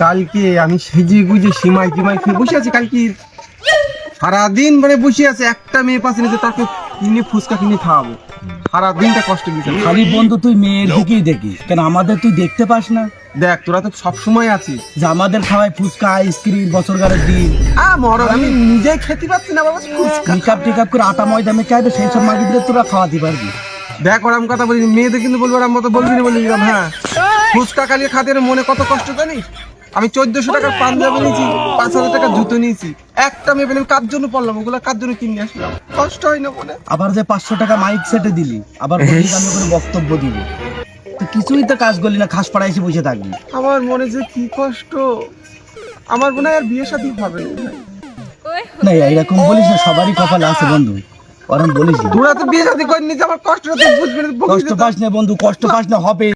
কালকে আমি সেজে গুজে সিমাই টিমাই খেয়ে বসে আছি। কালকে সারাদিন মানে বসে আছে, একটা মেয়ে পাশে নিচে তাকে কিনে ফুচকা কিনে খাওয়াবো। সারাদিনটা কষ্ট দিতে খালি বন্ধু তুই মেয়ের দিকেই দেখিস কেন, আমাদের তুই দেখতে পাস না? দেখ তোরা তো সবসময় আছিস। যে আমাদের খাওয়ায় ফুচকা আইসক্রিম বছর গাড়ের দিন, আমি নিজেই খেতে পারছি না বাবা ফুচকা। মেকআপ টেকআপ করে আটা ময়দা মেখে আসবে, সেই সব মাগিদের তোরা খাওয়াতে পারবি? দেখ ওরম কথা বলি, মেয়েদের কিন্তু বলবো ওরম মতো বলবি না বলে দিলাম। হ্যাঁ, ফুচকা কালিয়ে খাতে মনে কত কষ্ট জানিস? আমি 1400 টাকার পাঞ্জাবি নিয়েছি, 5000 টাকা জুতো নিয়েছি। একটা মেয়ে পেলাম, কার জন্য পড়লাম ওগুলো, কার জন্য কিনে আসলাম? কষ্ট হয় না মনে? আবার যে 500 টাকা মাইক সেটে দিলি, আবার বলিস আমি করে বক্তব্য দিব, তো কিছুই তো কাজ করলি না, খাস পাড়ায় এসে বসে থাকবি। আমার মনে যে কি কষ্ট, আমার মনে হয় আর বিয়ে শাদী হবে না। না এরকম বলিস না, সবারই কপাল আছে বন্ধু, ওরম বলিস না। তোরা তো বিয়ে শাদী করিনি, আমার কষ্টটা তুই বুঝবি না। কষ্ট পাস না বন্ধু, কষ্ট পাস না, হবে।